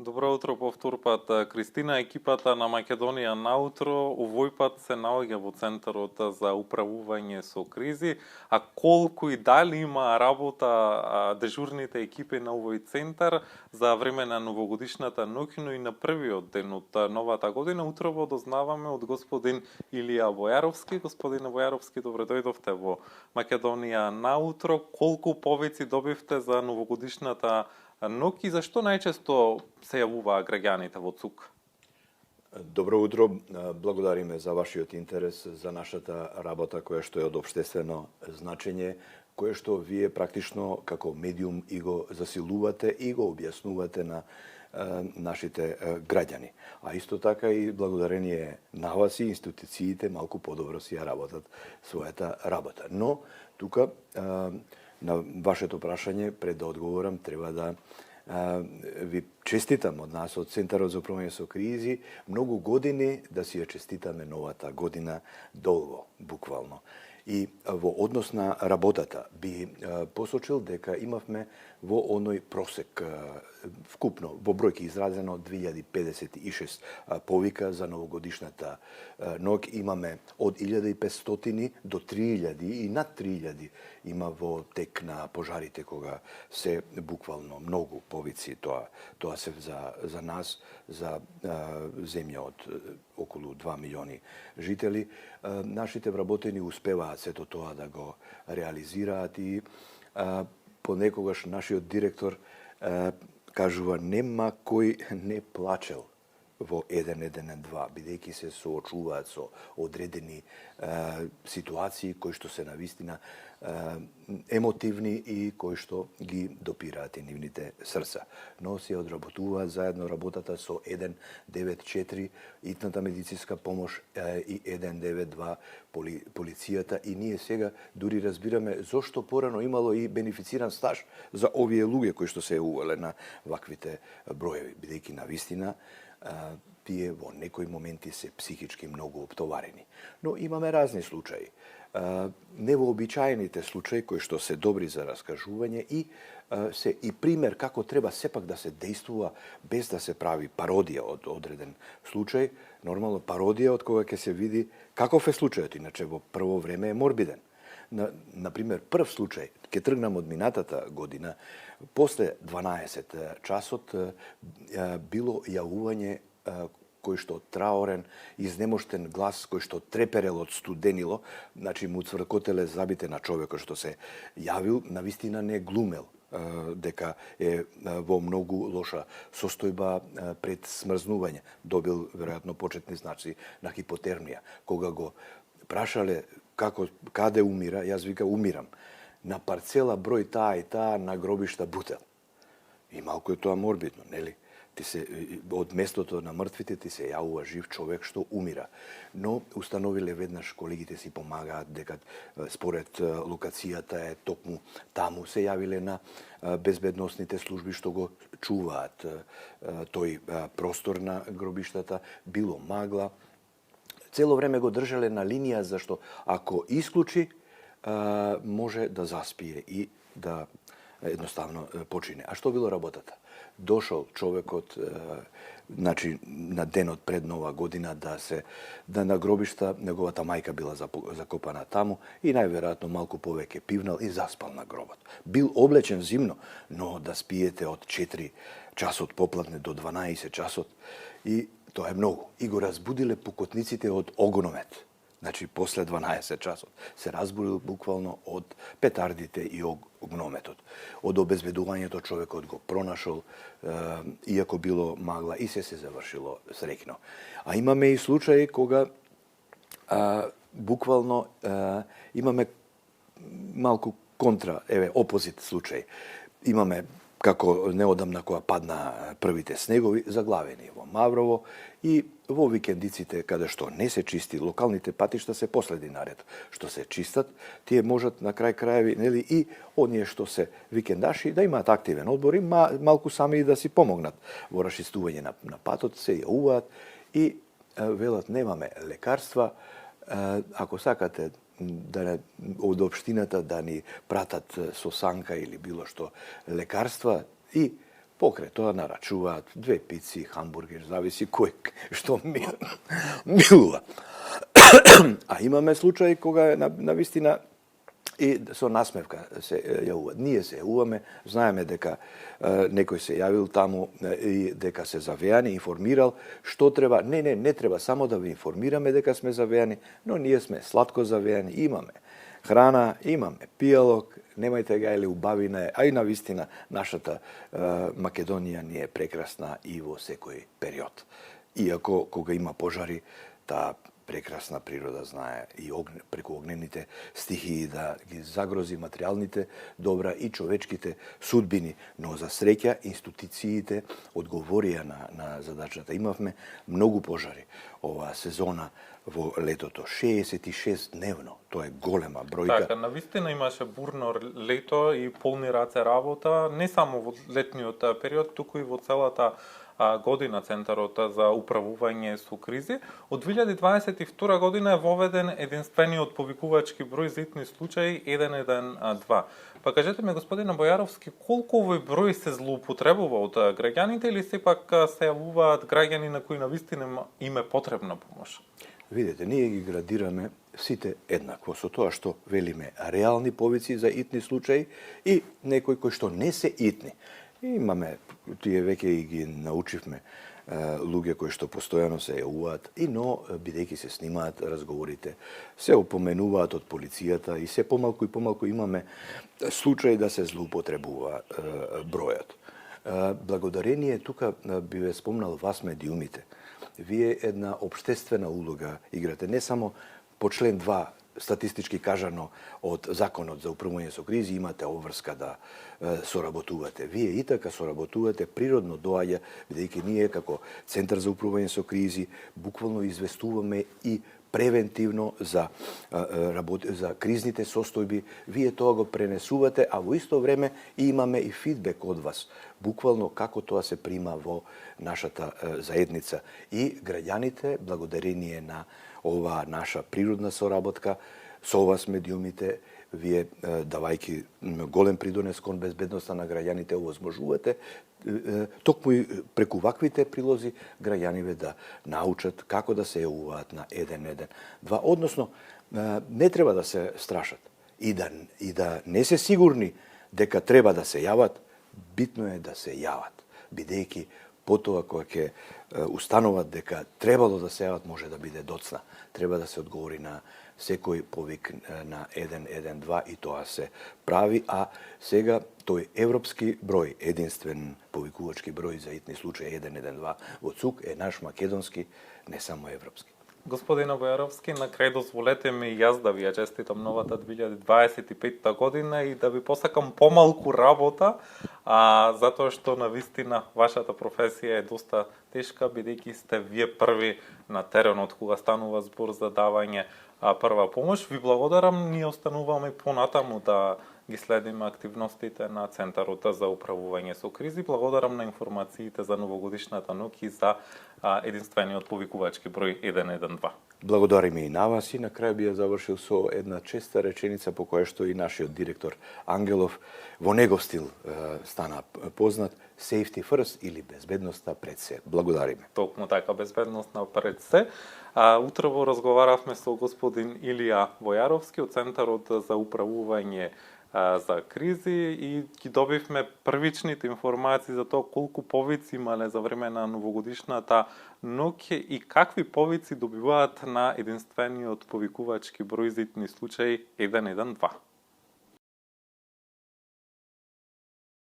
Добро утро повтор пат, Кристина. Екипата на Македонија наутро овој пат се наоѓа во Центарот за управување со кризи, а колку и дали има работа дежурните екипи на овој центар за време на новогодишната ноќ, но и на првиот ден од новата година, утрово дознаваме од господин Илија Војаровски. Господине Војаровски, добре дојдовте во Македонија наутро. Колку повици добивте за новогодишната ноќ и зашто најчесто се јавуваа граѓаните во ЦУК? Добро утро, благодариме за вашиот интерес за нашата работа која што е од општествено значење, кое што вие практично како медиум и го засилувате и го објаснувате на нашите граѓани. А исто така и благодарение на вас и институциите малку подобро си ја работат својата работа. Но тука на вашето прашање, пред да одговорам, треба да ви честитам од нас, од Центарот за управување со кризи, многу години да си ја честитаме новата година долго, буквално. И во однос на работата би посочил дека имавме во оној просек вкупно во бројки изразено 2056 повика за новогодишната ноќ. Имаме од 1500 до 3000 и над 3000 има во тек на пожарите кога се буквално многу повици. Тоа се за нас, за земја од околу 2 милиони жители. Нашите вработени успеваат сето тоа да го реализираат и понекогаш нашиот директор кажува нема кој не плачел во 112, бидејќи се соочуваат со одредени ситуации кои што се навистина емотивни и кои што ги допираат и нивните срца. Но се одработуваат заедно работата со 194, итната медицинска помош и 192 полицијата, и ние сега дури разбираме зошто порано имало и бенефициран стаж за овие луѓе кои што се увале на ваквите броеви, бидејќи навистина тие во некои моменти се психички многу оптоварени. Но имаме разни случаи. Невообичаените случаи кои што се добри за раскажување и се и пример како треба сепак да се действува без да се прави пародија од одреден случај. Нормално пародија од кога ќе се види каков е случајот, иначе во прво време е морбиден. Например, прв случај, ќе тргнам од минатата година, после 12 часот било јавување кој што траорен, изнемоштен глас, кој што треперел од студенило, значи му цвркотеле забите на човекот што се јавил, навистина не глумел дека е во многу лоша состојба пред смрзнување. Добил веројатно почетни знаци на хипотермија. Кога го прашале каде умира, јас вика умирам на парцела број таа и таа на гробишта Бутел. И малку е тоа морбидно, нели? Ти се од местото на мртвите ти се јавува жив човек што умира. Но установиле веднаш, колегите си помагаат дека според локацијата е токму таму, се јавиле на безбедносните служби што го чуваат тој простор на гробиштата, било магла. Цело време го држале на линија, зашто ако исклучи може да заспие и да едноставно почине. А што било работата? Дошол човекот значи на денот пред Нова година да на гробишта неговата мајка била закопана таму и најверојатно малку повеќе пивнал и заспал на гробот. Бил облечен зимно, но да спиете од 4 часот попладне до 12 часот и тоа е многу. И го разбудиле пукотниците од огномет. Значи, после 12 часот се разбудил буквално од петардите и огнометот. Од обезбедувањето човекот го пронашол, иако било магла, и се завршило среќно. А имаме и случаи кога буквално имаме малку контра, опозит случај. Имаме како неодамна кога падна првите снегови, заглавени во Маврово и во викендиците каде што не се чисти, локалните патишта се последни наред што се чистат, тие можат на крај краеви, нели, и оние што се викендаши да имаат активен одбор и малку сами да си помогнат во расчистување на патот, се јавуваат и велат немаме лекарства, ако сакате од општината да ни пратат со санка или било што лекарства, и Покрај тоа нарачуваат 2 пици, хамбургер, зависи кој што милува. А имаме случаи кога на вистина и со насмевка се јавуваат. Ние се јавуваме, знаеме дека некој се јавил таму и дека се завеани, информирал што треба. Не треба само да ви информираме дека сме завеани, но ние сме сладко завеани, имаме храна, имаме пијалок, немајте га или убавина, а и на вистина нашата Македонија ни е прекрасна и во секој период. Иако кога има пожари, таа прекрасна природа знае и преку огнените стихии да ги загрози материјалните добра и човечките судбини, но за среќа институциите одговорија на задачата. Имавме многу пожари оваа сезона во летото, 66 дневно. Тоа е голема бројка. Така, навистина имаше бурно лето и полни раце работа, не само во летниот период, туку и во целата година Центарот за управување со кризи. Од 2022 година е воведен единствениот повикувачки број за итни случаи 112. Па кажете ми, господине Бојаровски, колку овој број се злоупотребува од граѓаните или сепак се јавуваат граѓани на кои навистина им е потребна помош? Видете, ние ги градираме сите еднакво со тоа што велиме реални повици за итни случаи и некои кои што не се итни. И имаме, тие веќе и ги научивме, луѓе кои што постојано се јавуваат, но бидејќи се снимаат разговорите, се опоменуваат од полицијата и се помалку и помалку имаме случаи да се злоупотребува бројот. Благодарение тука би ве спомнал вас медиумите. Вие една општествена улога играте, не само по член 2 статистички кажано од Законот за управување со кризи имате обврска да соработувате. Вие и така соработувате, природно доаѓа, бидејќи ние како Центар за управување со кризи буквално известуваме и превентивно за кризните состојби. Вие тоа го пренесувате, а во исто време имаме и фидбек од вас. Буквално како тоа се прима во нашата заедница. И граѓаните, благодарение на оваа наша природна соработка со вас медиумите, вие давајќи голем придонес кон безбедноста на граѓаните овозможувате токму и преку ваквите прилози граѓаниве да научат како да се јавуваат на 112. Односно, не треба да се страшат и да не се сигурни дека треба да се јават, битно е да се јават, бидејќи потоа кога ќе установат дека требало да се јават може да биде доцна. Треба да се одговори на секој повик на 112 и тоа се прави, а сега тој европски број, единствен повикувачки број за итни случаи 112 во ЦУК е наш македонски, не само европски. Господине Бојаровски, на крај дозволете ми и јас да ви ја честитам новата 2025 година и да ви посакам помалку работа, затоа што навистина вашата професија е доста тешка, бидејќи сте вие први на теренот кога станува збор за давање прва помош. Ви благодарам, ние остануваме понатаму да ги следиме активностите на Центарот за управување со кризи. Благодарам на информациите за новогодишната ноќ и за единствениот повикувачки број 112. Благодарим и на вас и на крај би ја завршил со една честа реченица по која што и нашиот директор Ангелов во негов стил стана познат: safety first или безбедноста пред се. Благодариме. Токму така, безбедноста пред се. Утрово разговаравме со господин Илија Бојаровски од Центарот за управување за кризи и ги добивме првичните информации за тоа колку повици имале за време на новогодишната ноќ и какви повици добиваат на единствениот повикувачки број за итни случаи 112.